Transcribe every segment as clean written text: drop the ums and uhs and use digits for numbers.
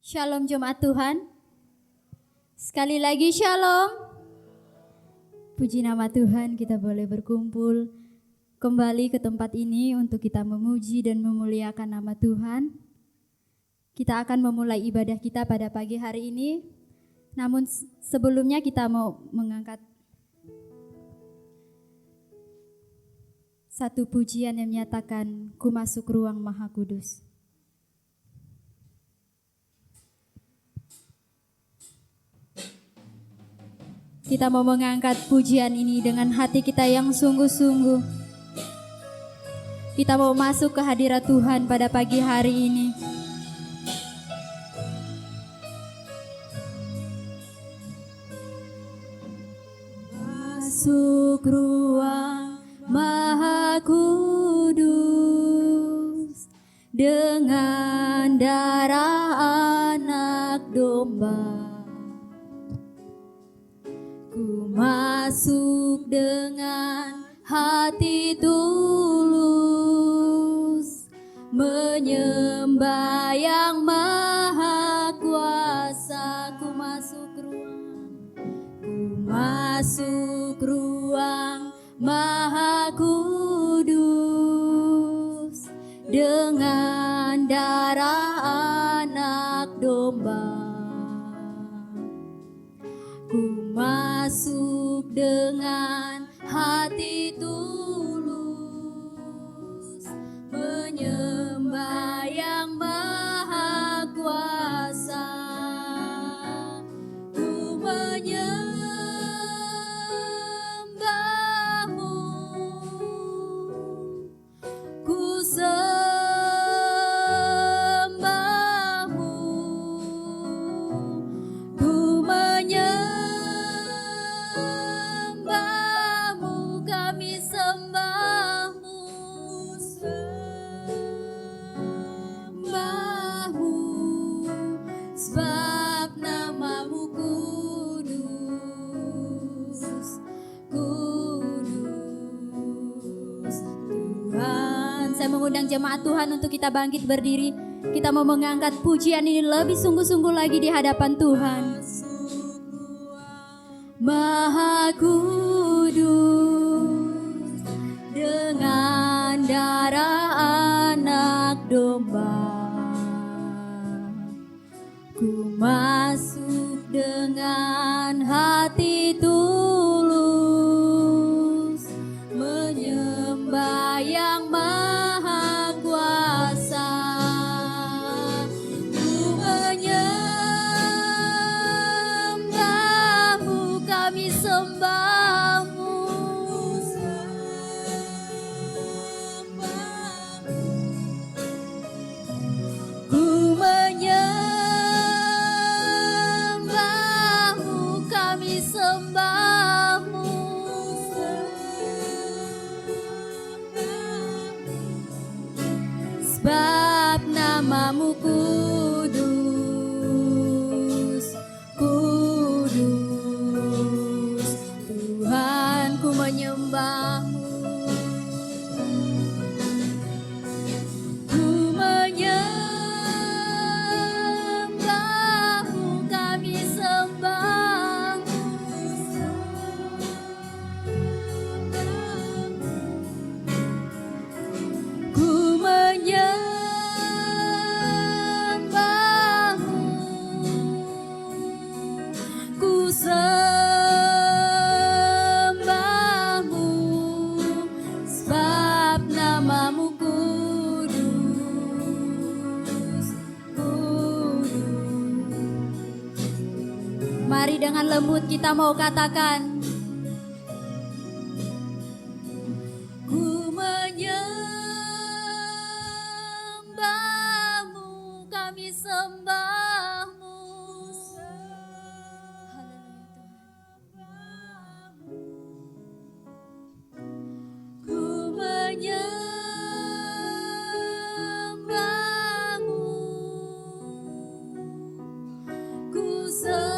Shalom jemaat Tuhan. Sekali lagi shalom. Puji nama Tuhan, kita boleh berkumpul kembali ke tempat ini untuk kita memuji dan memuliakan nama Tuhan. Kita akan memulai ibadah kita pada pagi hari ini. Namun sebelumnya kita mau mengangkat satu pujian yang menyatakan ku masuk ruang Maha Kudus. Kita mau mengangkat pujian ini dengan hati kita yang sungguh-sungguh. Kita mau masuk ke hadirat Tuhan pada pagi hari ini. Masuk ruang Maha Kudus dengan darah anak domba. Ku masuk dengan hati tulus, menyembah yang maha kuasa. Ku masuk ruang Maha Kudus dengan darah anak domba. Ku masuk dengan hati tulus, menyembah yang maha kuasa. Ku menyembahmu, ku sembahmu, ku menyembahmu, kami sembahmu, sembahmu, sebab namamu kudus, kudus. Tuhan, saya mengundang jemaat Tuhan untuk kita bangkit berdiri. Kita mau mengangkat pujian ini lebih sungguh-sungguh lagi di hadapan Tuhan. Maha Kudus dengan darah anak domba. Ku masuk dengan hati tulus, menyembah yang maha kuasa. Ku menyembahmu, kami sembahmu, ku menyembahmu, kami sembahmu, sebab namamu kudus, kudus. Tuhan, ku menyembahmu, ku menyembahmu, kami sembahmu, ku menyembahmu, ku sembahmu, sebab namamu kudus, kudus. Mari dengan lembut kita mau katakan, ku menyembahmu, kami sembahmu. Ku menyembahmu, ku sembahmu,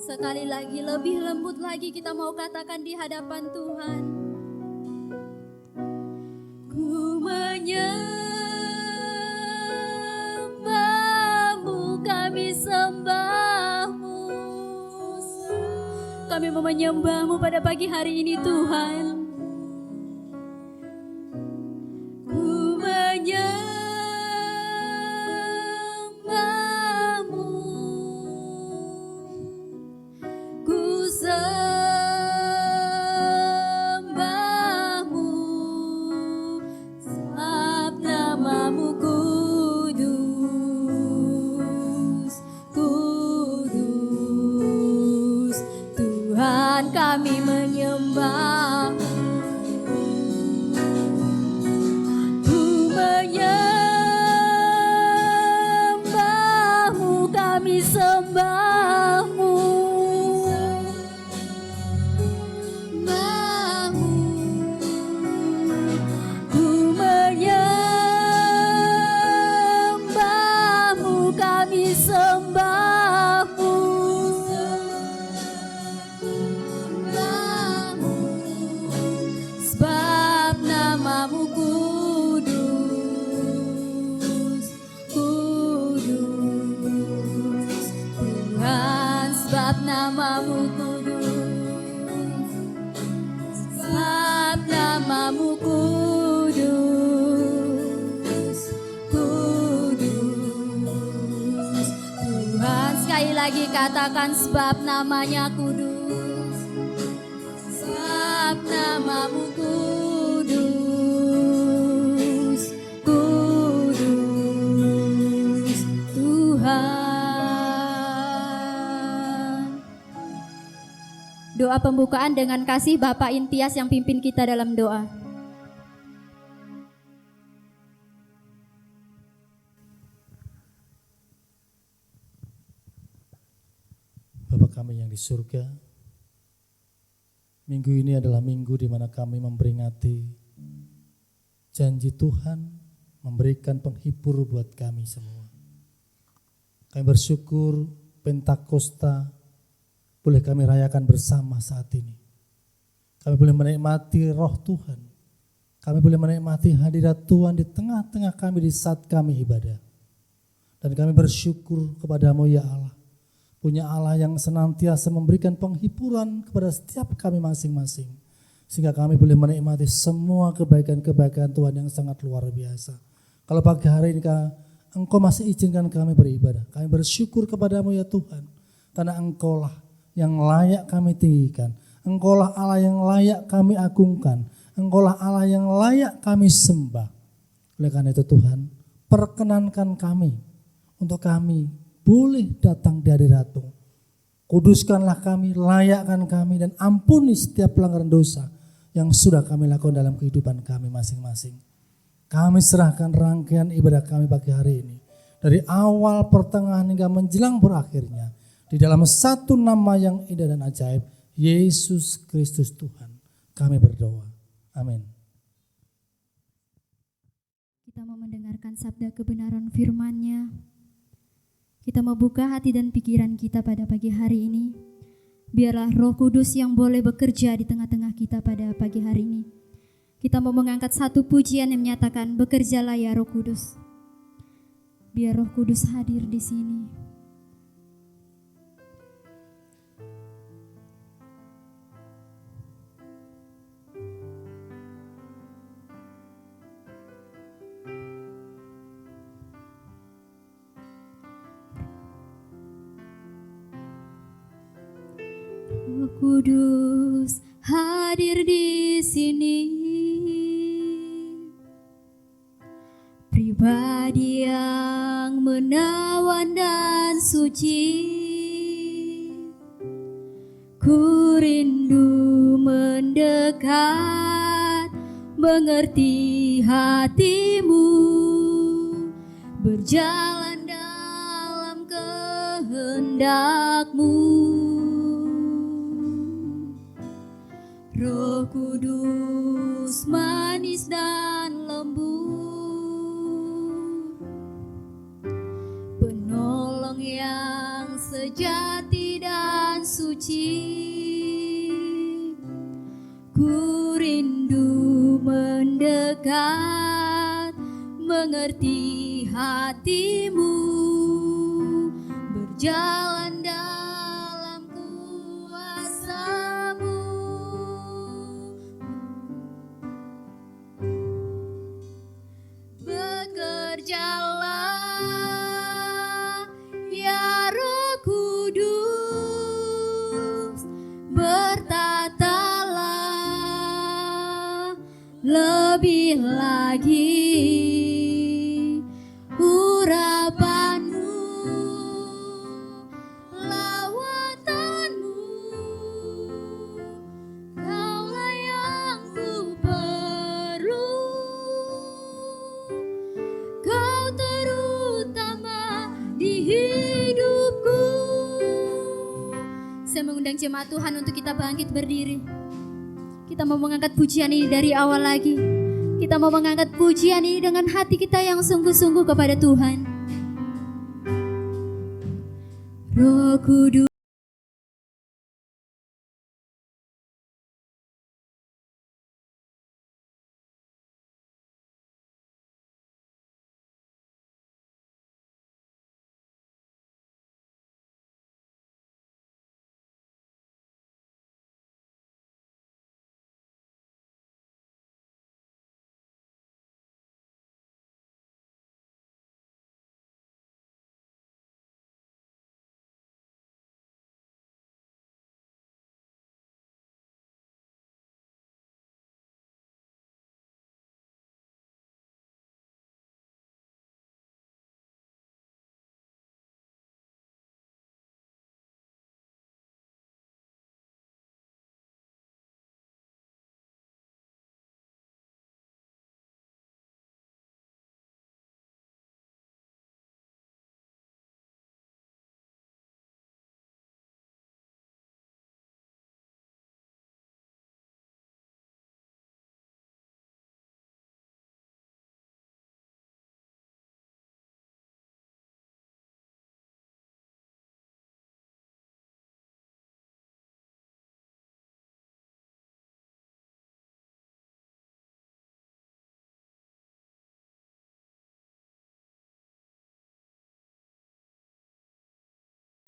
Sekali lagi, lebih lembut lagi kita mau katakan di hadapan Tuhan. Ku menyembah-Mu, kami sembah-Mu. Kami mau menyembah-Mu pada pagi hari ini Tuhan. Ku menyembah-Mu, ku sembah-Mu, sebab nama-Mu kudus, kudus. Tuhan, kami menyembah-Mu. Ku menyembah-Mu, kami sembah-Mu. Ku menyembah-Mu, kami sembah-Mu. Sebab nama-Mu kudus, kudus. Tuhan, sebab nama-Mu kudus, sebab nama-Mu kudus, kudus. Tuhan, sekali lagi katakan sebab namanya kudus, sebab nama-Mu kudus, kudus. Tuhan. Doa pembukaan dengan kasih Bapak Intias yang pimpin kita dalam doa. Bapa kami yang di surga, minggu ini adalah minggu di mana kami memperingati janji Tuhan memberikan penghibur buat kami semua. Kami bersyukur Pentakosta boleh kami rayakan bersama saat ini. Kami boleh menikmati roh Tuhan. Kami boleh menikmati hadirat Tuhan di tengah-tengah kami di saat kami ibadah. Dan kami bersyukur kepada-Mu ya Allah. Punya Allah yang senantiasa memberikan penghiburan kepada setiap kami masing-masing. Sehingga kami boleh menikmati semua kebaikan-kebaikan Tuhan yang sangat luar biasa. Kalau pagi hari ini Engkau masih izinkan kami beribadah, kami bersyukur kepada-Mu ya Tuhan. Karena Engkau-lah yang layak kami tinggikan. Engkau-lah Allah yang layak kami agungkan. Engkau-lah Allah yang layak kami sembah. Oleh karena itu Tuhan, perkenankan kami untuk kami boleh datang di hadirat-Mu. Kuduskanlah kami, layakkan kami, dan ampuni setiap pelanggaran dosa yang sudah kami lakukan dalam kehidupan kami masing-masing. Kami serahkan rangkaian ibadah kami pagi hari ini, dari awal, pertengahan, hingga menjelang berakhirnya, di dalam satu nama yang indah dan ajaib, Yesus Kristus Tuhan. Kami berdoa. Amin. Kita mau mendengarkan sabda kebenaran firman-Nya. Kita mau buka hati dan pikiran kita pada pagi hari ini. Biarlah Roh Kudus yang boleh bekerja di tengah-tengah kita pada pagi hari ini. Kita mau mengangkat satu pujian yang menyatakan, bekerjalah ya Roh Kudus. Biar Roh Kudus hadir di sini. Roh Kudus hadir di sini, pribadi yang menawan dan suci. Ku rindu mendekat, mengerti hatimu, berjalan dalam kehendak-Mu. Roh Kudus manis dan lembut, penolong yang sejati dan suci. suci. Ku rindu mendekat, mengerti hatimu, berjalan dalam kuasa-Mu. Bekerjalah ya Roh Kudus, bertatalah lebih lagi urapan-Mu, lawatanmu. Kaulah yang ku perlu, Kau terutama di hidupku. Saya mengundang jemaat Tuhan untuk kita bangkit berdiri. Kita mau mengangkat pujian ini dari awal lagi. Kita mau mengangkat pujian ini dengan hati kita yang sungguh-sungguh kepada Tuhan. Roh Kudus,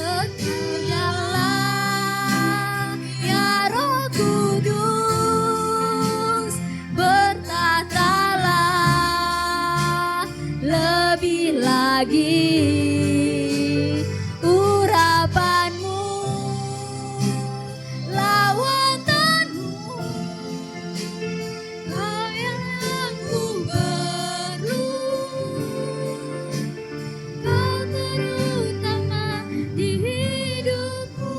bekerjalah ya Roh Kudus, bertatalah lebih lagi urapan-Mu, lawatan-Mu. Kau yang ku perlu, Kau terutama di hidupku.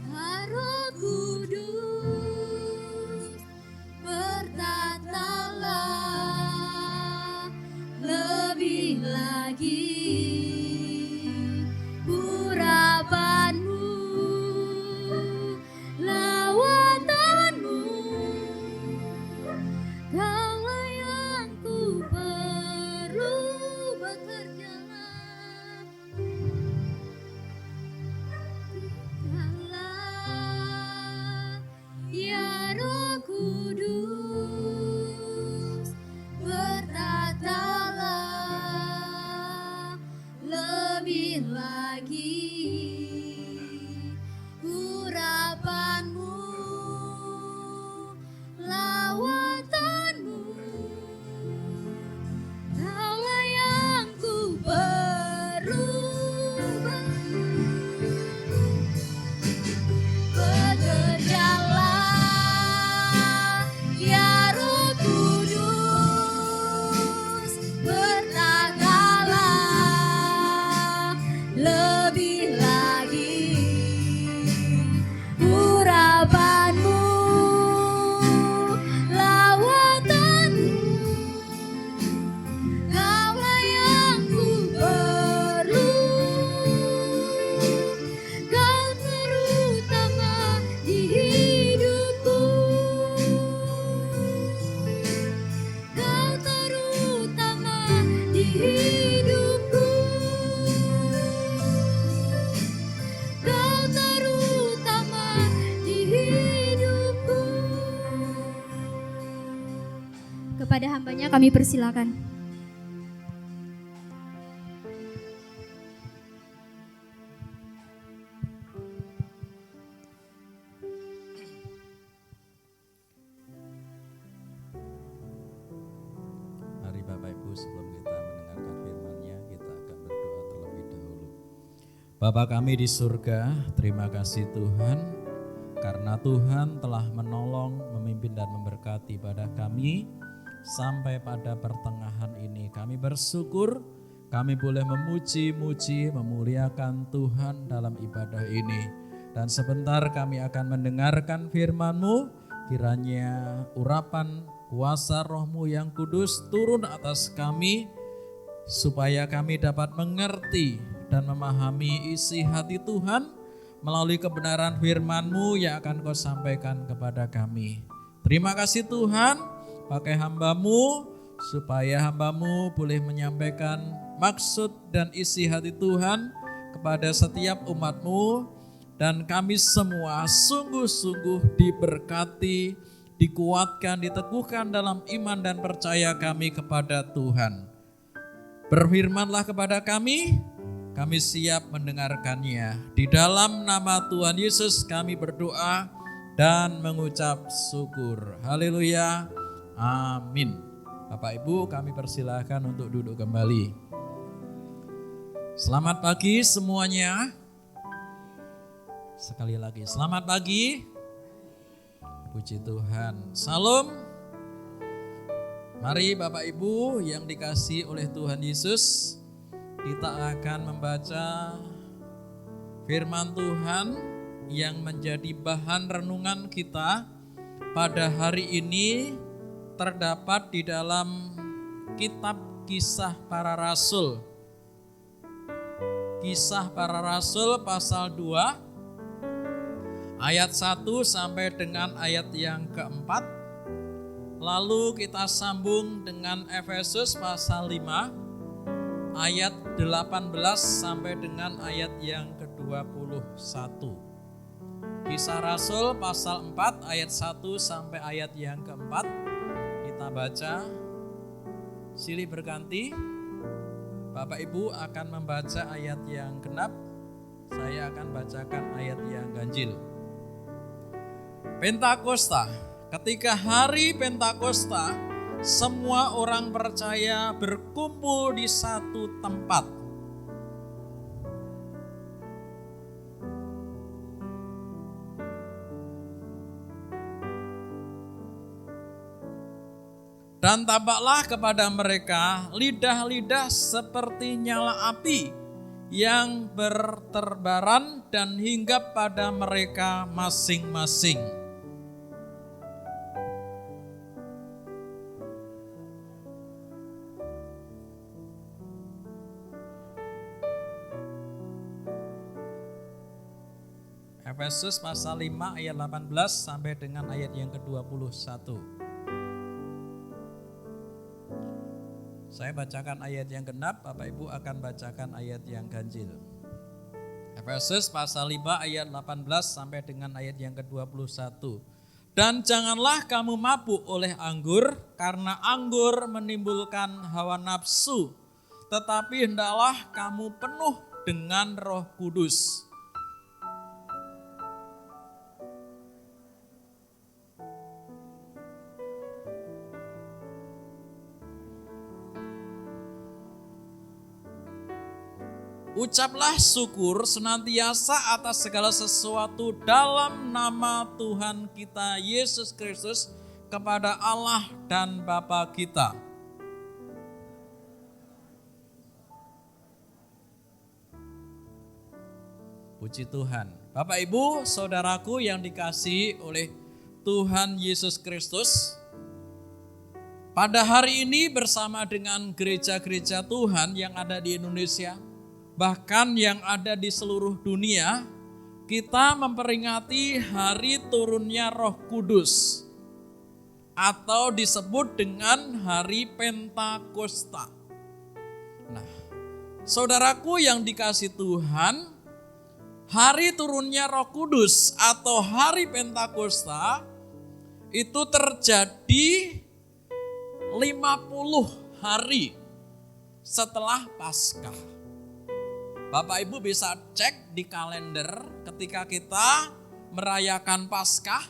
Ya Roh Kudus, bertatalah lebih lagi urapan-Mu, lawatan-Mu. Kaulah yang ku perlu, bekerjalah. Tinggallah ya Roh Kudus, bertatalah lebih lagi urapan-Mu, lawatan-Mu. Kaulah yang ku perlu, bekerjalah ya Roh Kudus, bertatalah kami persilakan. Mari Bapak Ibu, sebelum kita mendengarkan firman-Nya, kita akan berdoa terlebih dahulu. Bapa kami di surga, terima kasih Tuhan, karena Tuhan telah menolong, memimpin dan memberkati pada kami sampai pada pertengahan ini. Kami bersyukur kami boleh memuji-muji, memuliakan Tuhan dalam ibadah ini. Dan sebentar kami akan mendengarkan firman-Mu, kiranya urapan kuasa Roh-Mu yang kudus turun atas kami, supaya kami dapat mengerti dan memahami isi hati Tuhan melalui kebenaran firman-Mu yang akan Kau sampaikan kepada kami. Terima kasih Tuhan, pakai hamba-Mu supaya hamba-Mu boleh menyampaikan maksud dan isi hati Tuhan kepada setiap umat-Mu, dan kami semua sungguh-sungguh diberkati, dikuatkan, diteguhkan dalam iman dan percaya kami kepada Tuhan. Berfirmanlah kepada kami siap mendengarkannya. Di dalam nama Tuhan Yesus kami berdoa dan mengucap syukur. Haleluya. Amin. Bapak Ibu, kami persilahkan untuk duduk kembali. Selamat pagi semuanya. Sekali lagi, selamat pagi. Puji Tuhan. Salam. Mari Bapak Ibu yang dikasihi oleh Tuhan Yesus, kita akan membaca firman Tuhan yang menjadi bahan renungan kita pada hari ini, terdapat di dalam kitab Kisah Para Rasul. Kisah Para Rasul pasal 2 ayat 1 sampai dengan ayat yang keempat. Lalu kita sambung dengan Efesus pasal 5 ayat 18 sampai dengan ayat yang ke-21. Kisah Rasul pasal 4 ayat 1 sampai ayat yang keempat. Kita baca, silih berganti. Bapak Ibu akan membaca ayat yang genap, saya akan bacakan ayat yang ganjil. Pentakosta, ketika hari Pentakosta, semua orang percaya berkumpul di satu tempat. Dan tampaklah kepada mereka lidah-lidah seperti nyala api yang berterbaran dan hinggap pada mereka masing-masing. Efesus pasal 5 ayat 18 sampai dengan ayat yang ke-21. Saya bacakan ayat yang genap, Bapak Ibu akan bacakan ayat yang ganjil. Efesus pasal 5 ayat 18 sampai dengan ayat yang ke-21. Dan janganlah kamu mabuk oleh anggur, karena anggur menimbulkan hawa nafsu, tetapi hendaklah kamu penuh dengan Roh Kudus. Ucaplah syukur senantiasa atas segala sesuatu dalam nama Tuhan kita Yesus Kristus kepada Allah dan Bapa kita. Puji Tuhan. Bapak Ibu, saudaraku yang dikasihi oleh Tuhan Yesus Kristus, pada hari ini bersama dengan gereja-gereja Tuhan yang ada di Indonesia, bahkan yang ada di seluruh dunia, kita memperingati hari turunnya Roh Kudus atau disebut dengan hari Pentakosta. Nah, saudaraku yang dikasihi Tuhan, hari turunnya Roh Kudus atau hari Pentakosta itu terjadi 50 hari setelah Paskah. Bapak Ibu bisa cek di kalender ketika kita merayakan Paskah,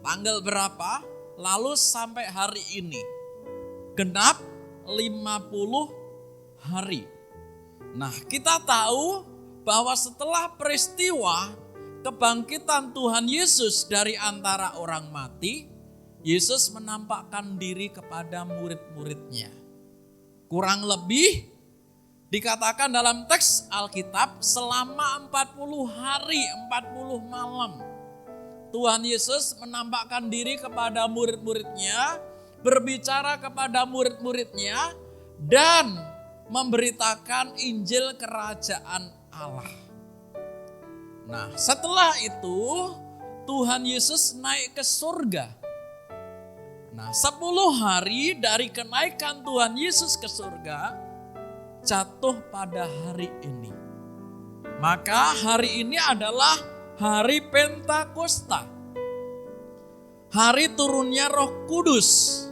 tanggal berapa, lalu sampai hari ini. Genap 50 hari. Nah, kita tahu bahwa setelah peristiwa kebangkitan Tuhan Yesus dari antara orang mati, Yesus menampakkan diri kepada murid-muridnya. Kurang lebih dikatakan dalam teks Alkitab selama 40 hari, 40 malam. Tuhan Yesus menampakkan diri kepada murid-muridnya, berbicara kepada murid-muridnya, dan memberitakan Injil Kerajaan Allah. Nah, setelah itu Tuhan Yesus naik ke surga. Nah, 10 hari dari kenaikan Tuhan Yesus ke surga jatuh pada hari ini. Maka hari ini adalah hari Pentakosta. Hari turunnya Roh Kudus.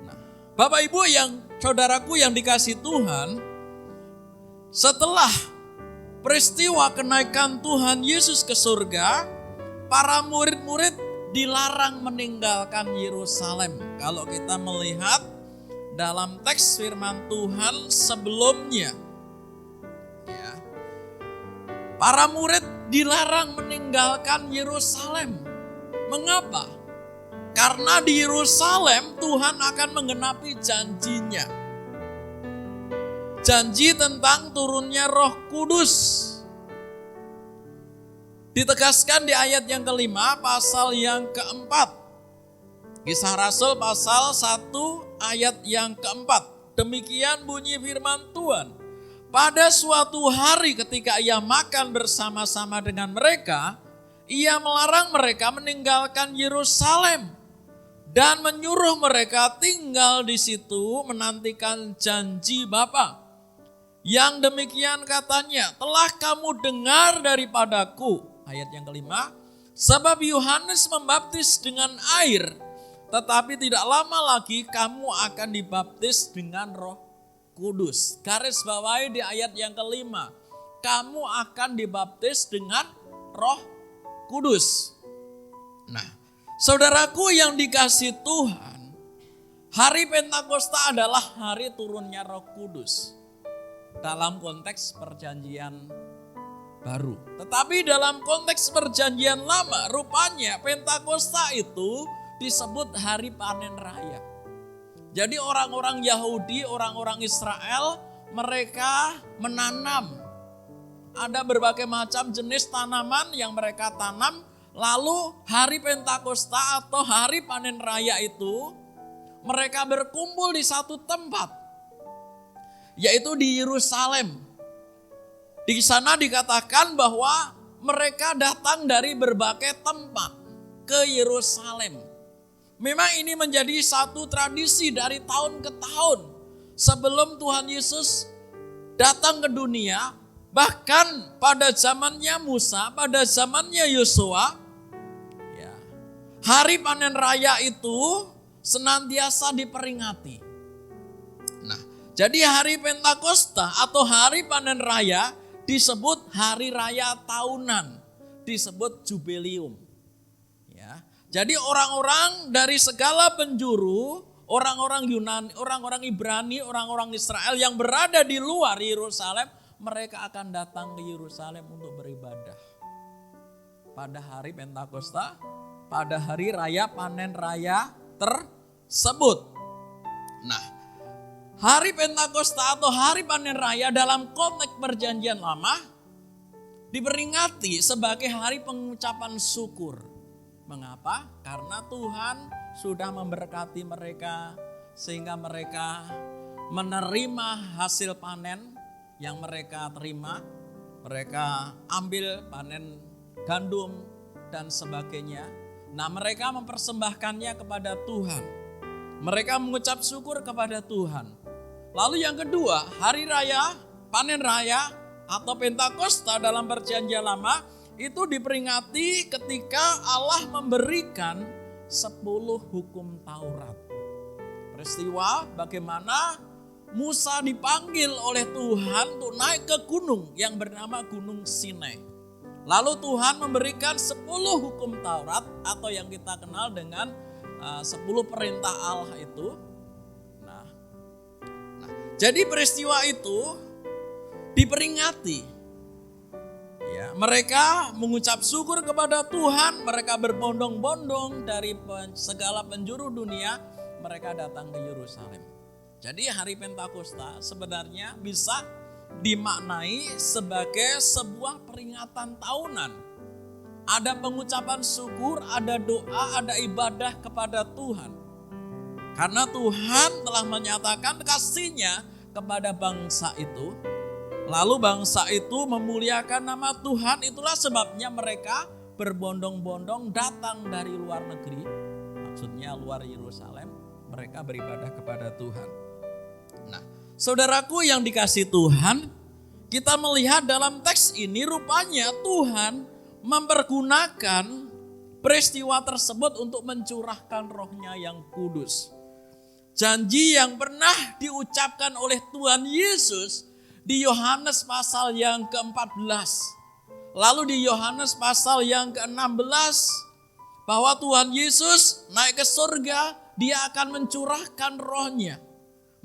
Nah, Bapak Ibu yang saudaraku yang dikasihi Tuhan, setelah peristiwa kenaikan Tuhan Yesus ke surga, para murid-murid dilarang meninggalkan Yerusalem. Kalau kita melihat dalam teks firman Tuhan sebelumnya, ya, para murid dilarang meninggalkan Yerusalem. Mengapa? Karena di Yerusalem Tuhan akan menggenapi janjinya. Janji tentang turunnya Roh Kudus. Ditegaskan di ayat yang kelima, pasal yang keempat. Kisah Rasul pasal 1 ayat yang keempat. Demikian bunyi firman Tuhan. Pada suatu hari ketika ia makan bersama-sama dengan mereka, ia melarang mereka meninggalkan Yerusalem dan menyuruh mereka tinggal di situ menantikan janji Bapa. Yang demikian katanya, telah kamu dengar daripadaku. Ayat yang kelima, sebab Yohanes membaptis dengan air, tetapi tidak lama lagi kamu akan dibaptis dengan Roh Kudus. Garis bawahi di ayat yang kelima, kamu akan dibaptis dengan Roh Kudus. Nah, saudaraku yang dikasihi Tuhan, hari Pentakosta adalah hari turunnya Roh Kudus dalam konteks perjanjian baru. Tetapi dalam konteks perjanjian lama, rupanya Pentakosta itu disebut hari panen raya. Jadi orang-orang Yahudi, orang-orang Israel, mereka menanam. Ada berbagai macam jenis tanaman yang mereka tanam. Lalu hari Pentakosta atau hari panen raya itu, mereka berkumpul di satu tempat, yaitu di Yerusalem. Di sana dikatakan bahwa mereka datang dari berbagai tempat ke Yerusalem. Memang ini menjadi satu tradisi dari tahun ke tahun. Sebelum Tuhan Yesus datang ke dunia, bahkan pada zamannya Musa, pada zamannya Yosua, ya, hari panen raya itu senantiasa diperingati. Nah, jadi hari Pentakosta atau hari panen raya disebut hari raya tahunan, disebut jubileum. Ya. Jadi orang-orang dari segala penjuru, orang-orang Yunani, orang-orang Ibrani, orang-orang Israel yang berada di luar Yerusalem, mereka akan datang ke Yerusalem untuk beribadah. Pada hari Pentakosta, pada hari raya panen raya tersebut. Nah, hari Pentakosta atau hari panen raya dalam konteks perjanjian lama diperingati sebagai hari pengucapan syukur. Mengapa? Karena Tuhan sudah memberkati mereka sehingga mereka menerima hasil panen yang mereka terima. Mereka ambil panen gandum dan sebagainya. Nah, mereka mempersembahkannya kepada Tuhan. Mereka mengucap syukur kepada Tuhan. Lalu yang kedua, hari raya, panen raya atau Pentakosta dalam perjanjian lama itu diperingati ketika Allah memberikan 10 hukum Taurat. Peristiwa bagaimana Musa dipanggil oleh Tuhan untuk naik ke gunung yang bernama Gunung Sinai. Lalu Tuhan memberikan 10 hukum Taurat atau yang kita kenal dengan 10 perintah Allah itu. Nah, jadi peristiwa itu diperingati. Ya, mereka mengucap syukur kepada Tuhan, mereka berbondong-bondong dari segala penjuru dunia, mereka datang ke Yerusalem. Jadi hari Pentakosta sebenarnya bisa dimaknai sebagai sebuah peringatan tahunan. Ada pengucapan syukur, ada doa, ada ibadah kepada Tuhan. Karena Tuhan telah menyatakan kasih-Nya kepada bangsa itu. Lalu bangsa itu memuliakan nama Tuhan, itulah sebabnya mereka berbondong-bondong datang dari luar negeri. Maksudnya luar Yerusalem, mereka beribadah kepada Tuhan. Nah, saudaraku yang dikasihi Tuhan, kita melihat dalam teks ini rupanya Tuhan mempergunakan peristiwa tersebut untuk mencurahkan Roh-Nya yang kudus. Janji yang pernah diucapkan oleh Tuhan Yesus di Yohanes pasal yang ke-14. Lalu di Yohanes pasal yang ke-16 bahwa Tuhan Yesus naik ke surga, Dia akan mencurahkan Roh-Nya.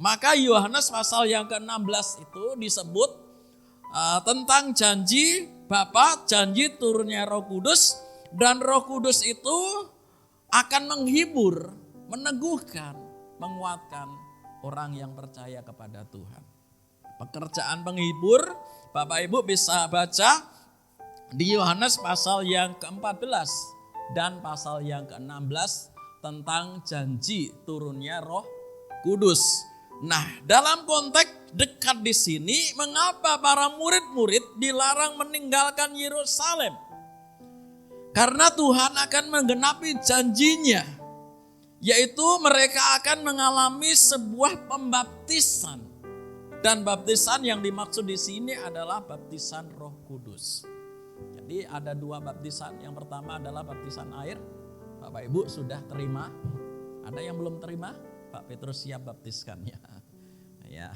Maka Yohanes pasal yang ke-16 itu disebut tentang janji Bapa, janji turunnya Roh Kudus, dan Roh Kudus itu akan menghibur, meneguhkan, menguatkan orang yang percaya kepada Tuhan. Pekerjaan penghibur, Bapak Ibu bisa baca di Yohanes pasal yang ke-14 dan pasal yang ke-16 tentang janji turunnya Roh Kudus. Nah, dalam konteks dekat di sini, mengapa para murid-murid dilarang meninggalkan Yerusalem? Karena Tuhan akan menggenapi janji-Nya, yaitu mereka akan mengalami sebuah pembaptisan. Dan baptisan yang dimaksud di sini adalah baptisan Roh Kudus. Jadi ada 2 baptisan. Yang pertama adalah baptisan air. Bapak Ibu sudah terima? Ada yang belum terima? Pak Petrus siap baptiskannya. Ya,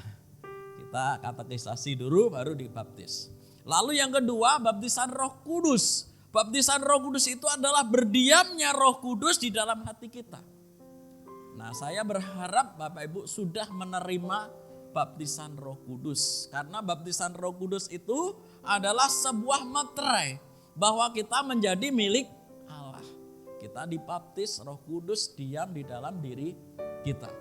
kita katekisasi dulu baru dibaptis. Lalu yang kedua, baptisan Roh Kudus. Baptisan Roh Kudus itu adalah berdiamnya Roh Kudus di dalam hati kita. Nah, saya berharap Bapak Ibu sudah menerima baptisan Roh Kudus. Karena baptisan Roh Kudus itu adalah sebuah materai bahwa kita menjadi milik Allah. Kita dibaptis, Roh Kudus diam di dalam diri kita.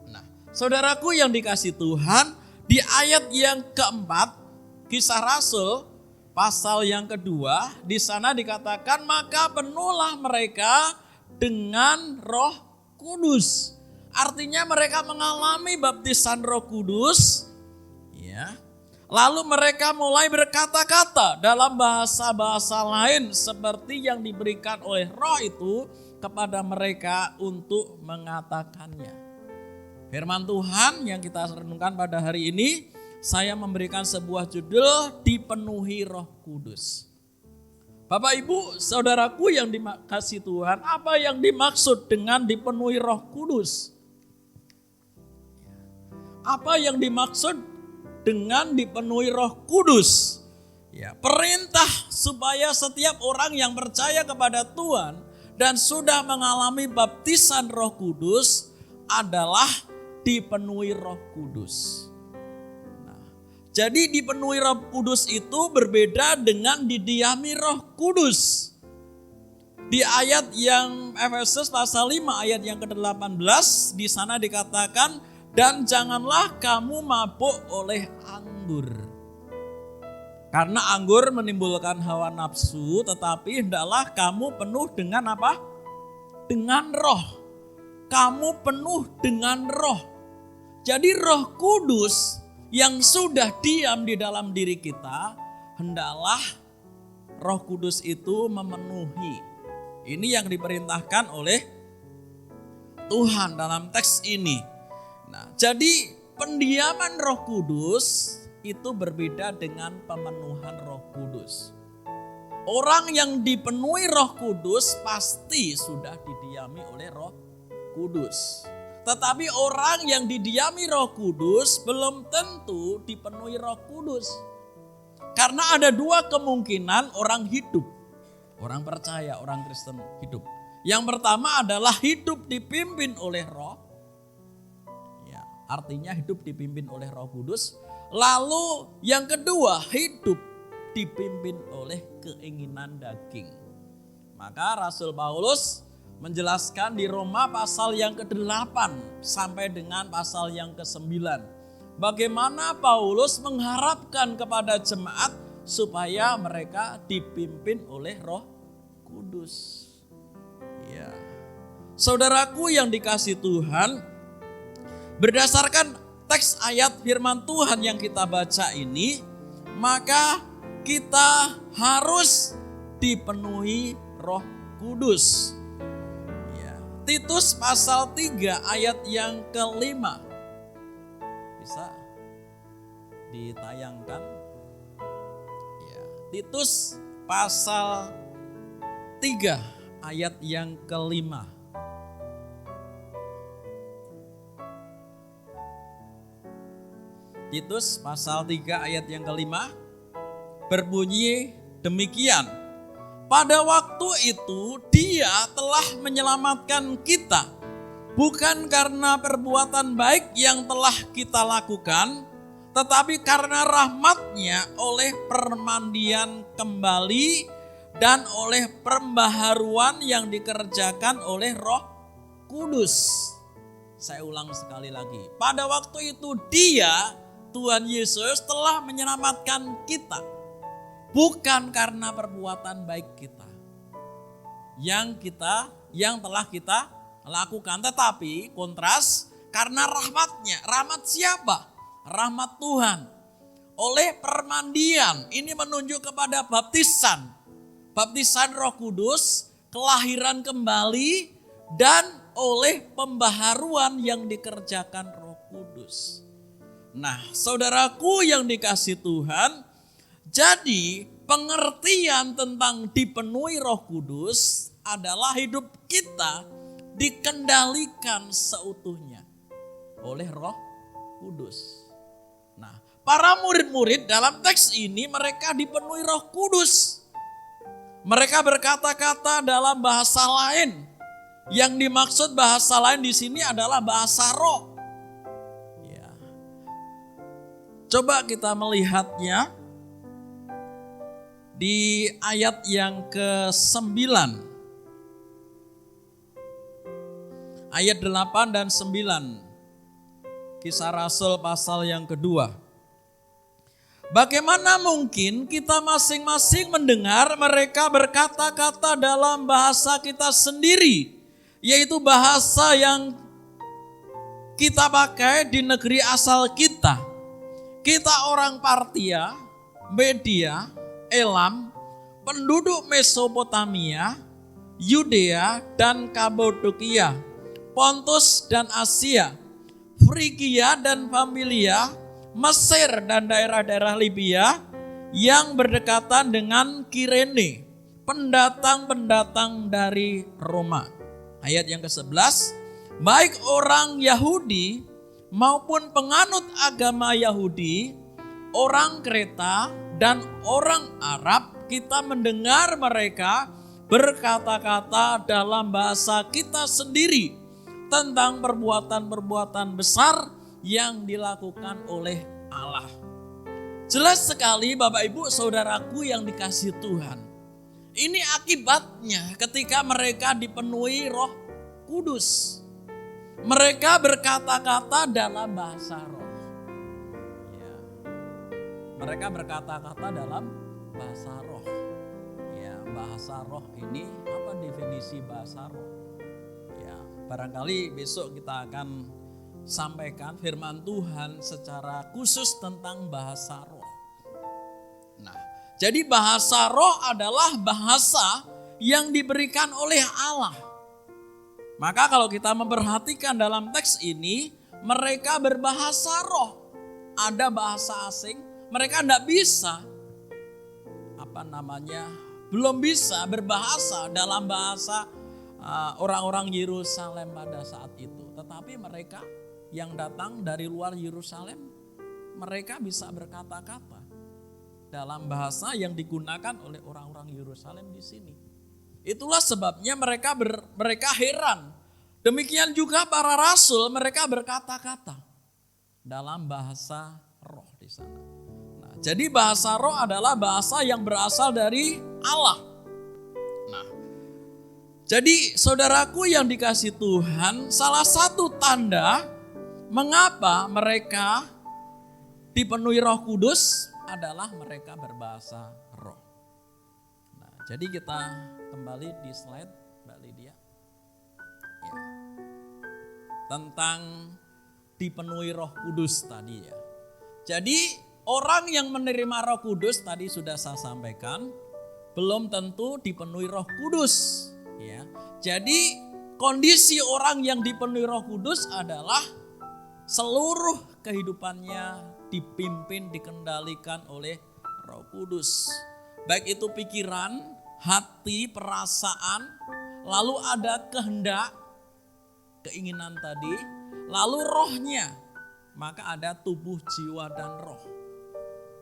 Nah, saudaraku yang dikasihi Tuhan, di ayat yang keempat, Kisah Rasul pasal yang kedua, di sana dikatakan maka penuhlah mereka dengan Roh Kudus. Artinya mereka mengalami baptisan Roh Kudus, ya. Lalu mereka mulai berkata-kata dalam bahasa-bahasa lain seperti yang diberikan oleh Roh itu kepada mereka untuk mengatakannya. Firman Tuhan yang kita renungkan pada hari ini, saya memberikan sebuah judul, dipenuhi Roh Kudus. Bapak Ibu, saudaraku yang dikasihi Tuhan, apa yang dimaksud dengan dipenuhi Roh Kudus? Apa yang dimaksud dengan dipenuhi Roh Kudus? Ya, perintah supaya setiap orang yang percaya kepada Tuhan dan sudah mengalami baptisan Roh Kudus adalah dipenuhi Roh Kudus. Nah, jadi dipenuhi Roh Kudus itu berbeda dengan didiami Roh Kudus. Di ayat yang Efesus pasal 5 ayat yang ke-18 di sana dikatakan, dan janganlah kamu mabuk oleh anggur. Karena anggur menimbulkan hawa nafsu, tetapi hendaklah kamu penuh dengan apa? Dengan Roh. Kamu penuh dengan Roh. Jadi Roh Kudus yang sudah diam di dalam diri kita, hendaklah Roh Kudus itu memenuhi. Ini yang diperintahkan oleh Tuhan dalam teks ini. Nah, jadi pendiaman Roh Kudus itu berbeda dengan pemenuhan Roh Kudus. Orang yang dipenuhi Roh Kudus pasti sudah didiami oleh Roh Kudus. Tetapi orang yang didiami Roh Kudus belum tentu dipenuhi Roh Kudus. Karena ada dua kemungkinan orang hidup. Orang percaya, orang Kristen hidup. Yang pertama adalah hidup dipimpin oleh Roh. Ya, artinya hidup dipimpin oleh Roh Kudus. Lalu yang kedua, hidup dipimpin oleh keinginan daging. Maka Rasul Paulus menjelaskan di Roma pasal yang ke-8 sampai dengan pasal yang ke-9. Bagaimana Paulus mengharapkan kepada jemaat supaya mereka dipimpin oleh Roh Kudus. Ya. Saudaraku yang dikasihi Tuhan, berdasarkan teks ayat firman Tuhan yang kita baca ini, maka kita harus dipenuhi Roh Kudus. Ya. Titus pasal 3 ayat yang ke-5. Bisa ditayangkan? Ya. Titus pasal 3 ayat yang ke-5. Titus pasal 3 ayat yang ke-5 berbunyi demikian. Pada waktu itu Dia telah menyelamatkan kita, bukan karena perbuatan baik yang telah kita lakukan, tetapi karena rahmat-Nya oleh permandian kembali dan oleh pembaharuan yang dikerjakan oleh Roh Kudus. Saya ulang sekali lagi. Pada waktu itu Dia, Tuhan Yesus, telah menyelamatkan kita. Bukan karena perbuatan baik kita yang telah kita lakukan, tetapi kontras karena rahmat-Nya. Rahmat siapa? Rahmat Tuhan. Oleh permandian, ini menunjuk kepada baptisan. Baptisan Roh Kudus, kelahiran kembali, dan oleh pembaharuan yang dikerjakan Roh Kudus. Nah, saudaraku yang dikasihi Tuhan, jadi pengertian tentang dipenuhi Roh Kudus adalah hidup kita dikendalikan seutuhnya oleh Roh Kudus. Nah, para murid-murid dalam teks ini mereka dipenuhi Roh Kudus. Mereka berkata-kata dalam bahasa lain. Yang dimaksud bahasa lain di sini adalah bahasa roh. Ya. Coba kita melihatnya di ayat yang ke-9. Ayat 8 dan 9. Kisah Rasul pasal yang kedua. Bagaimana mungkin kita masing-masing mendengar mereka berkata-kata dalam bahasa kita sendiri, yaitu bahasa yang kita pakai di negeri asal kita. Kita orang Partia, Media, Elam, penduduk Mesopotamia, Yudea dan Kapadokia, Pontus dan Asia, Frigia dan Pamfilia, Mesir dan daerah-daerah Libya yang berdekatan dengan Kirene, pendatang-pendatang dari Roma. Ayat yang ke-11, baik orang Yahudi maupun penganut agama Yahudi, orang Kreta dan orang Arab, kita mendengar mereka berkata-kata dalam bahasa kita sendiri tentang perbuatan-perbuatan besar yang dilakukan oleh Allah. Jelas sekali Bapak Ibu Saudaraku yang dikasihi Tuhan. Ini akibatnya ketika mereka dipenuhi Roh Kudus. Mereka berkata-kata dalam bahasa roh. Ya. Mereka berkata-kata dalam bahasa roh. Ya, bahasa roh ini apa definisi bahasa roh? Ya, barangkali besok kita akan sampaikan firman Tuhan secara khusus tentang bahasa roh. Nah, jadi bahasa roh adalah bahasa yang diberikan oleh Allah. Maka kalau kita memperhatikan dalam teks ini, mereka berbahasa roh. Ada bahasa asing, mereka tidak bisa, belum bisa berbahasa dalam bahasa orang-orang Yerusalem pada saat itu. Tetapi mereka yang datang dari luar Yerusalem, mereka bisa berkata-kata dalam bahasa yang digunakan oleh orang-orang Yerusalem di sini. Itulah sebabnya mereka heran. Demikian juga para rasul, mereka berkata-kata dalam bahasa roh di sana. Nah, jadi bahasa roh adalah bahasa yang berasal dari Allah. Nah, jadi saudaraku yang dikasihi Tuhan, salah satu tanda mengapa mereka dipenuhi Roh Kudus adalah mereka berbahasa roh. Nah, jadi kita kembali di slide Mbak Lydia. Ya. Tentang dipenuhi Roh Kudus tadi ya. Jadi orang yang menerima Roh Kudus tadi sudah saya sampaikan belum tentu dipenuhi Roh Kudus ya. Jadi kondisi orang yang dipenuhi Roh Kudus adalah seluruh kehidupannya dipimpin, dikendalikan oleh Roh Kudus. Baik itu pikiran, hati, perasaan, lalu ada kehendak, keinginan tadi, lalu rohnya, maka ada tubuh, jiwa, dan roh.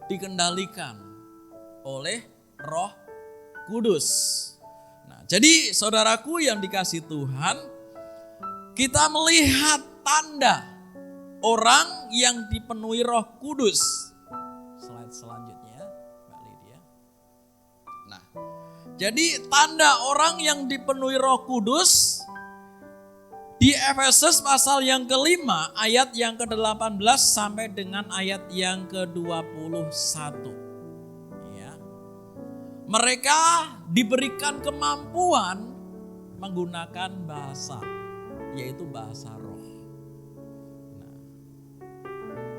Dikendalikan oleh Roh Kudus. Nah, jadi saudaraku yang dikasihi Tuhan, kita melihat tanda orang yang dipenuhi Roh Kudus. Slide selanjutnya, Mbak Lydia. Nah, jadi tanda orang yang dipenuhi Roh Kudus di Efesus pasal yang kelima ayat yang ke-18 sampai dengan ayat yang ke-21. Ya. Mereka diberikan kemampuan menggunakan bahasa, yaitu bahasa roh. Nah,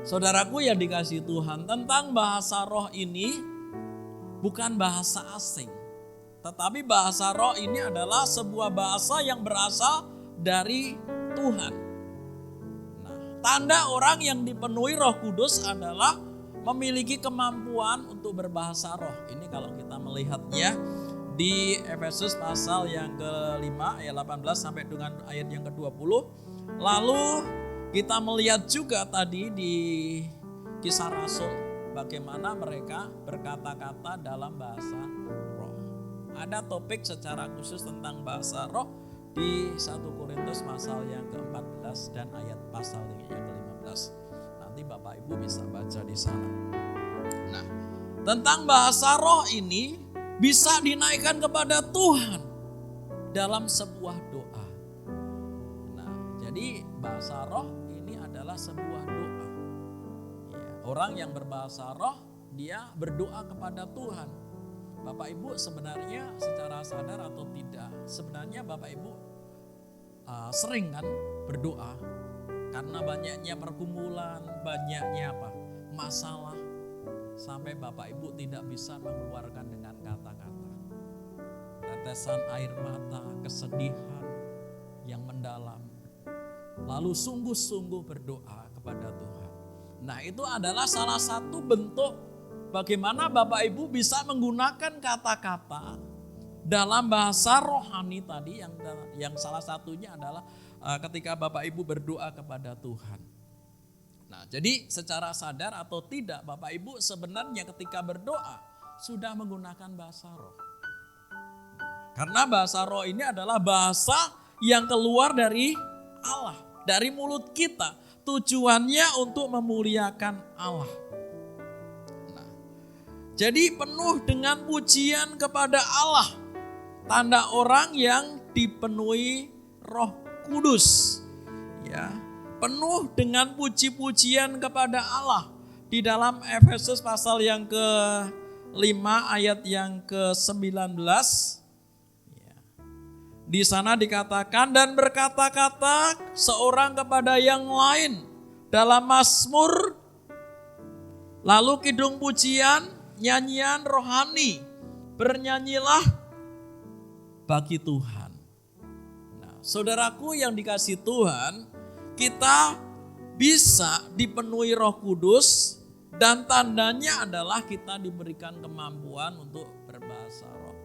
saudaraku yang dikasihi Tuhan, tentang bahasa roh ini bukan bahasa asing. Tetapi bahasa roh ini adalah sebuah bahasa yang berasal dari Tuhan. Nah, tanda orang yang dipenuhi Roh Kudus adalah memiliki kemampuan untuk berbahasa roh. Ini kalau kita melihatnya di Efesus pasal yang ke-5 ayat 18 sampai dengan ayat yang ke-20. Lalu kita melihat juga tadi di Kisah Rasul bagaimana mereka berkata-kata dalam bahasa roh. Ada topik secara khusus tentang bahasa roh di 1 Korintus pasal yang ke-14 dan ayat pasal yang ke-15. Nanti Bapak Ibu bisa baca di sana. Nah, tentang bahasa roh ini bisa dinaikkan kepada Tuhan dalam sebuah doa. Nah, jadi bahasa roh ini adalah sebuah doa. Ya, orang yang berbahasa roh, dia berdoa kepada Tuhan. Bapak Ibu sebenarnya secara sadar atau tidak, sebenarnya Bapak Ibu sering kan berdoa karena banyaknya pergumulan, banyaknya masalah, sampai Bapak Ibu tidak bisa mengeluarkan dengan kata-kata. Tetesan air mata, kesedihan yang mendalam, lalu sungguh-sungguh berdoa kepada Tuhan. Nah, itu adalah salah satu bentuk bagaimana Bapak Ibu bisa menggunakan kata-kata dalam bahasa rohani tadi yang salah satunya adalah ketika Bapak Ibu berdoa kepada Tuhan. Nah, jadi secara sadar atau tidak Bapak Ibu sebenarnya ketika berdoa sudah menggunakan bahasa roh. Karena bahasa roh ini adalah bahasa yang keluar dari Allah, dari mulut kita. Tujuannya untuk memuliakan Allah. Jadi penuh dengan pujian kepada Allah. Tanda orang yang dipenuhi Roh Kudus. Ya, penuh dengan puji-pujian kepada Allah. Di dalam Efesus pasal yang ke-5 ayat yang ke-19. Ya, di sana dikatakan, dan berkata-kata seorang kepada yang lain dalam mazmur, lalu kidung pujian, nyanyian rohani, bernyanyilah bagi Tuhan. Nah, saudaraku yang dikasihi Tuhan, kita bisa dipenuhi Roh Kudus dan tandanya adalah kita diberikan kemampuan untuk berbahasa roh.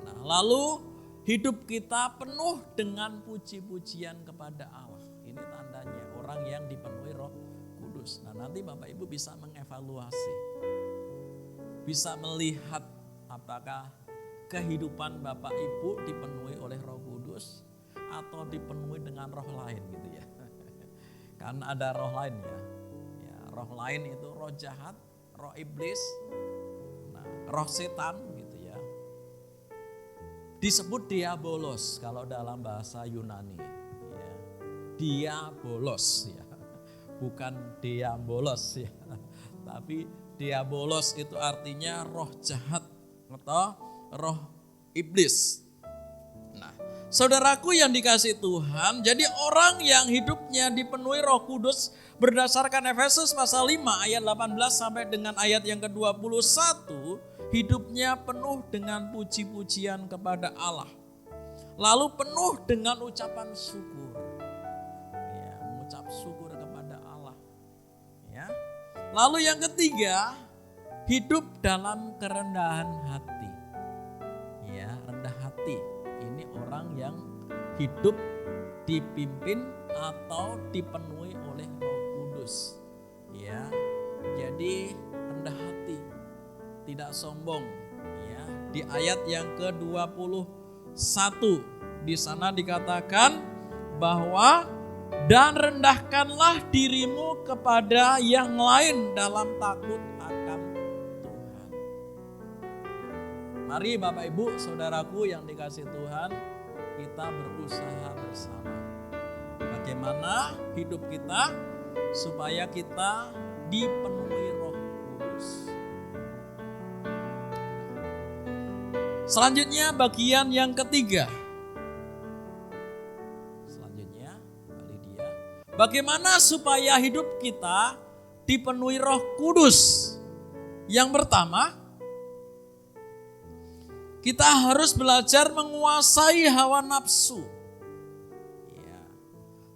Nah, lalu hidup kita penuh dengan puji-pujian kepada Allah. Ini orang yang dipenuhi Roh Kudus. Nah, nanti Bapak Ibu bisa mengevaluasi, bisa melihat apakah kehidupan Bapak Ibu dipenuhi oleh Roh Kudus atau dipenuhi dengan roh lain gitu ya. Karena ada roh lain ya. Ya, roh lain itu roh jahat, roh iblis, roh setan gitu ya. Disebut diabolos kalau dalam bahasa Yunani ya. Diabolos ya. Bukan diabolos ya. Tapi diabolos itu artinya roh jahat atau roh iblis. Nah, saudaraku yang dikasihi Tuhan, jadi orang yang hidupnya dipenuhi Roh Kudus berdasarkan Efesus pasal 5 ayat 18 sampai dengan ayat yang ke-21, hidupnya penuh dengan puji-pujian kepada Allah. Lalu penuh dengan ucapan syukur. Ya, mengucap syukur kepada Allah. Ya. Lalu yang ketiga, hidup dalam kerendahan hati. Ya, rendah hati. Ini orang yang hidup dipimpin atau dipenuhi oleh Roh Kudus. Ya. Jadi rendah hati, tidak sombong. Ya, di ayat yang ke-21 di sana dikatakan bahwa dan rendahkanlah dirimu kepada yang lain dalam takut akan Tuhan. Mari Bapak Ibu, saudaraku yang dikasihi Tuhan, kita berusaha bersama. Bagaimana hidup kita supaya kita dipenuhi Roh Kudus. Selanjutnya bagian yang ketiga. Bagaimana supaya hidup kita dipenuhi Roh Kudus? Yang pertama, kita harus belajar menguasai hawa nafsu. Ya,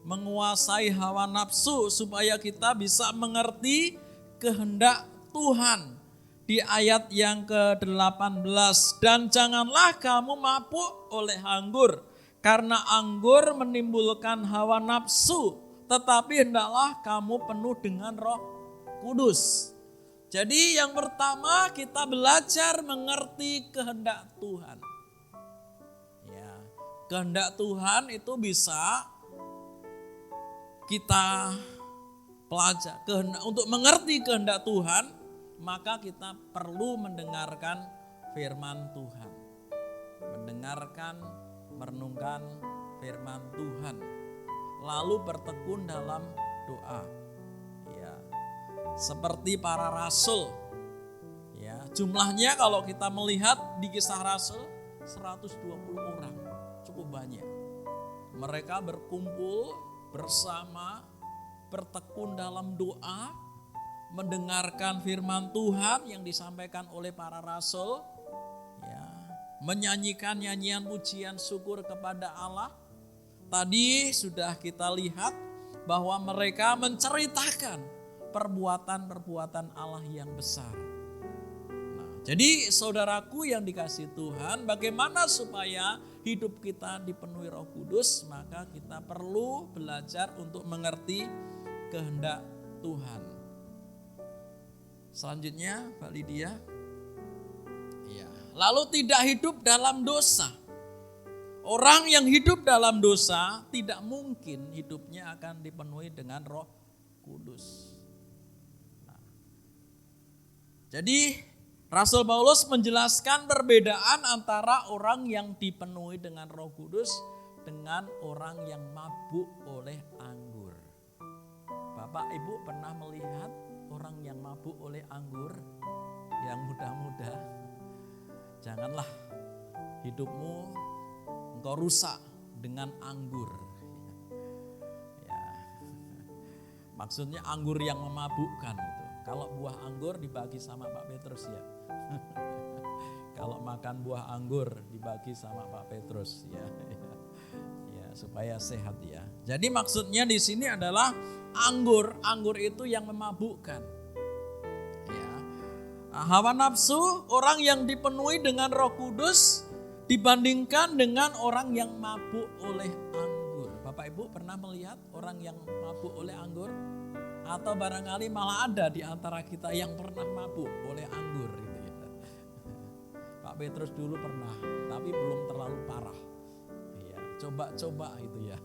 menguasai hawa nafsu supaya kita bisa mengerti kehendak Tuhan. Di ayat yang ke-18, dan janganlah kamu mabuk oleh anggur, karena anggur menimbulkan hawa nafsu. Tetapi hendaklah kamu penuh dengan Roh Kudus. Jadi yang pertama kita belajar mengerti kehendak Tuhan. Ya, kehendak Tuhan itu bisa kita pelajari. Untuk mengerti kehendak Tuhan, maka kita perlu mendengarkan firman Tuhan. Mendengarkan, merenungkan firman Tuhan. Lalu bertekun dalam doa. Ya. Seperti para rasul. Ya, jumlahnya kalau kita melihat di Kisah Rasul 120 orang, cukup banyak. Mereka berkumpul bersama, bertekun dalam doa, mendengarkan firman Tuhan yang disampaikan oleh para rasul, ya, menyanyikan nyanyian pujian syukur kepada Allah. Tadi sudah kita lihat bahwa mereka menceritakan perbuatan-perbuatan Allah yang besar. Nah, jadi saudaraku yang dikasihi Tuhan, bagaimana supaya hidup kita dipenuhi Roh Kudus? Maka kita perlu belajar untuk mengerti kehendak Tuhan. Selanjutnya, Mbak Lydia. Ya. Lalu tidak hidup dalam dosa. Orang yang hidup dalam dosa tidak mungkin hidupnya akan dipenuhi dengan Roh Kudus. Nah, jadi Rasul Paulus menjelaskan perbedaan antara orang yang dipenuhi dengan Roh Kudus dengan orang yang mabuk oleh anggur. Bapak Ibu pernah melihat orang yang mabuk oleh anggur yang muda-muda? Janganlah hidupmu engkau rusak dengan anggur. Ya. Maksudnya anggur yang memabukkan itu. Kalau buah anggur dibagi sama Pak Petrus ya. Kalau makan buah anggur dibagi sama Pak Petrus ya. Ya, supaya sehat ya. Jadi maksudnya di sini adalah anggur itu yang memabukkan. Ya. Hawa nafsu orang yang dipenuhi dengan Roh Kudus dibandingkan dengan orang yang mabuk oleh anggur. Bapak Ibu pernah melihat orang yang mabuk oleh anggur? Atau barangkali malah ada di antara kita yang pernah mabuk oleh anggur gitu ya. Pak Petrus dulu pernah, tapi belum terlalu parah. Ya, coba-coba itu ya.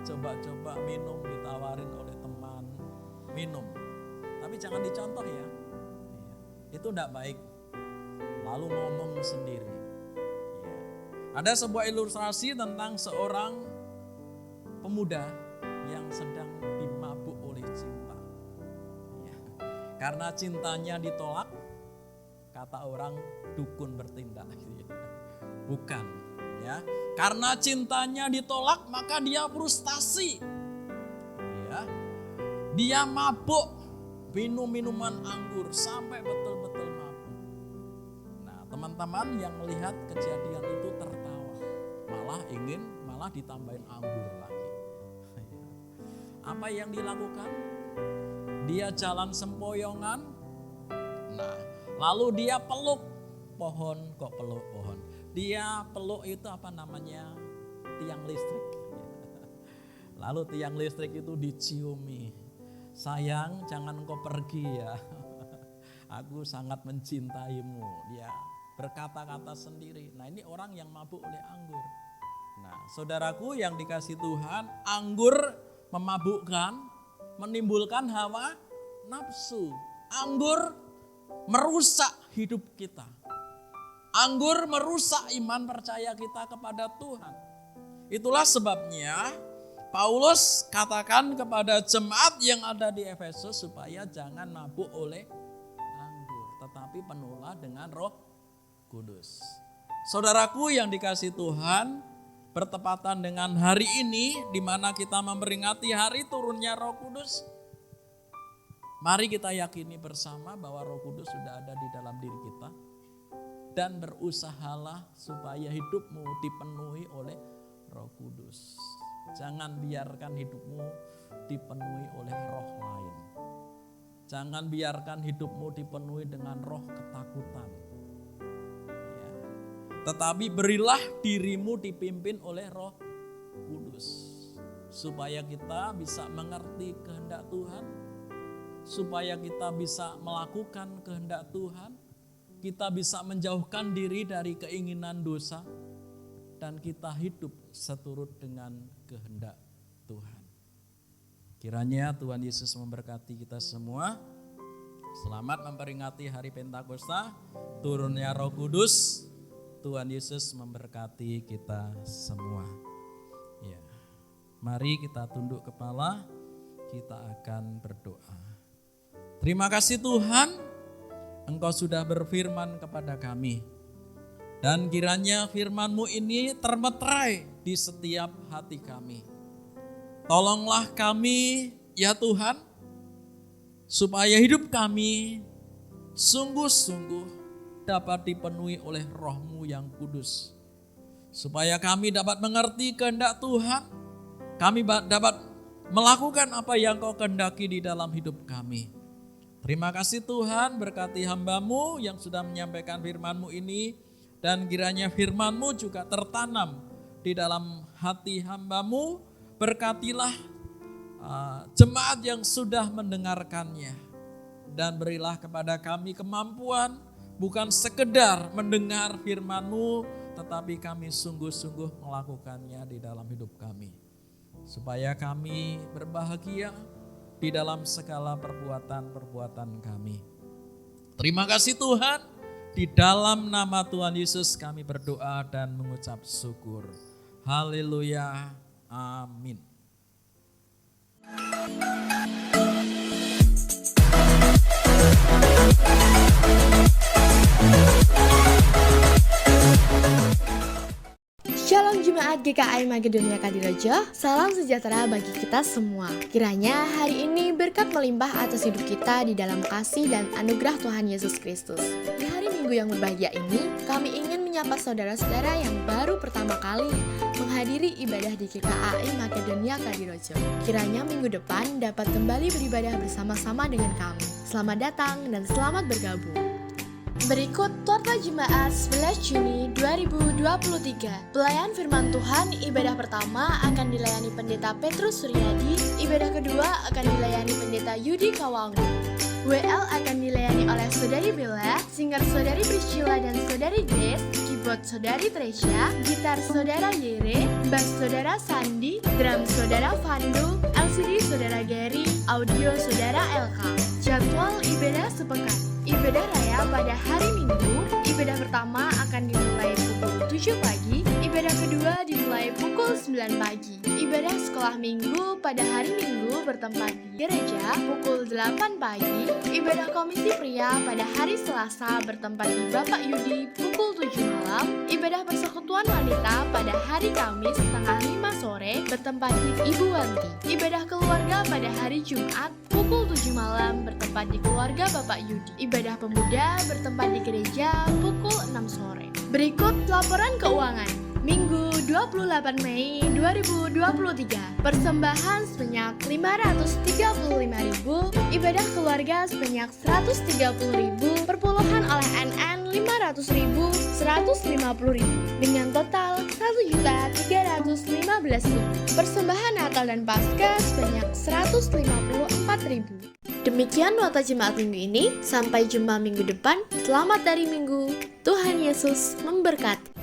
Coba-coba minum, ditawarin oleh teman, minum. Tapi jangan dicontoh ya. Itu enggak baik. Lalu ngomong sendiri. Ya. Ada sebuah ilustrasi tentang seorang pemuda yang sedang dimabuk oleh cinta. Ya. Karena cintanya ditolak, kata orang dukun bertindak. Bukan. Ya. Karena cintanya ditolak, maka dia frustasi. Ya. Dia mabuk, minum minuman anggur sampai betul-betul mabuk. Nah, teman-teman yang melihat kejadian itu tertawa, malah ditambahin anggur lagi. Apa yang dilakukan? Dia jalan sempoyongan. Nah, lalu dia peluk pohon, kok peluk pohon? Dia peluk itu apa namanya? Tiang listrik. Lalu tiang listrik itu diciumi. Sayang, jangan engkau pergi ya. Aku sangat mencintaimu. Dia berkata-kata sendiri. Nah, ini orang yang mabuk oleh anggur. Nah, saudaraku yang dikasih Tuhan, anggur memabukkan, menimbulkan hawa nafsu. Anggur merusak hidup kita. Anggur merusak iman percaya kita kepada Tuhan. Itulah sebabnya Paulus katakan kepada jemaat yang ada di Efesus supaya jangan mabuk oleh anggur, tetapi penuhlah dengan Roh Kudus. Saudaraku yang dikasih Tuhan, bertepatan dengan hari ini di mana kita memperingati hari turunnya Roh Kudus, mari kita yakini bersama bahwa Roh Kudus sudah ada di dalam diri kita. Dan berusahalah supaya hidupmu dipenuhi oleh Roh Kudus. Jangan biarkan hidupmu dipenuhi oleh roh lain. Jangan biarkan hidupmu dipenuhi dengan roh ketakutan. Ya. Tetapi berilah dirimu dipimpin oleh Roh Kudus. Supaya kita bisa mengerti kehendak Tuhan. Supaya kita bisa melakukan kehendak Tuhan. Kita bisa menjauhkan diri dari keinginan dosa dan kita hidup seturut dengan kehendak Tuhan. Kiranya Tuhan Yesus memberkati kita semua. Selamat memperingati hari Pentakosta, turunnya Roh Kudus. Tuhan Yesus memberkati kita semua. Ya. Mari kita tunduk kepala, kita akan berdoa. Terima kasih Tuhan. Engkau sudah berfirman kepada kami. Dan kiranya firman-Mu ini termeterai di setiap hati kami. Tolonglah kami ya Tuhan, supaya hidup kami sungguh-sungguh dapat dipenuhi oleh Roh-Mu yang kudus. Supaya kami dapat mengerti kehendak Tuhan, kami dapat melakukan apa yang Kau kehendaki di dalam hidup kami. Terima kasih Tuhan, berkati hamba-Mu yang sudah menyampaikan firman-Mu ini. Dan kiranya firman-Mu juga tertanam di dalam hati hamba-Mu. Berkatilah jemaat yang sudah mendengarkannya. Dan berilah kepada kami kemampuan bukan sekedar mendengar firman-Mu, tetapi kami sungguh-sungguh melakukannya di dalam hidup kami. Supaya kami berbahagia di dalam segala perbuatan-perbuatan kami. Terima kasih Tuhan, di dalam nama Tuhan Yesus kami berdoa dan mengucap syukur. Haleluya, amin. Shalom Jemaat GKI Makedonia Kadirejo, salam sejahtera bagi kita semua. Kiranya hari ini berkat melimpah atas hidup kita di dalam kasih dan anugerah Tuhan Yesus Kristus. Di hari Minggu yang berbahagia ini, kami ingin menyapa saudara-saudara yang baru pertama kali menghadiri ibadah di GKI Makedonia Kadirejo. Kiranya minggu depan dapat kembali beribadah bersama-sama dengan kami. Selamat datang dan selamat bergabung. Berikut Warta Jemaat 11 Juni 2023. Pelayan firman Tuhan ibadah pertama akan dilayani Pendeta Petrus Suryadi, ibadah kedua akan dilayani Pendeta Yudi Kawangu. WL akan dilayani oleh Saudari Bella, singer Saudari Priscilla dan Saudari Grace, keyboard Saudari Tresya, gitar Saudara Yere, bass Saudara Sandi, drum Saudara Vandu, LCD Saudara Gary, audio Saudara Elka. Jadwal ibadah sepekan. Ibadah raya pada hari Minggu, ibadah pertama akan dimulai pukul 7 pagi, ibadah kedua dimulai pukul 9 pagi. Ibadah sekolah minggu pada hari Minggu bertempat di gereja pukul 8 pagi, ibadah komisi pria pada hari Selasa bertempat di Bapak Yudi pukul 7 malam, ibadah persekutuan wanita pada hari Kamis setengah 5 sore bertempat di Ibu Wanti, ibadah keluarga pada hari Jumat pukul 7 malam bertempat di keluarga Bapak Yudi, ibadah pemuda bertempat di gereja pukul 6 sore. Berikut laporan keuangan Minggu 28 Mei 2023. Persembahan sebanyak 535.000, ibadah keluarga sebanyak 130.000, perpuluhan oleh NN 500.000, 150.000, dengan total 1.315.000. Persembahan Natal dan Paskah sebanyak 154.000. Demikian Warta Jemaat minggu ini. Sampai jumpa minggu depan. Selamat dari Minggu. Tuhan Yesus memberkati.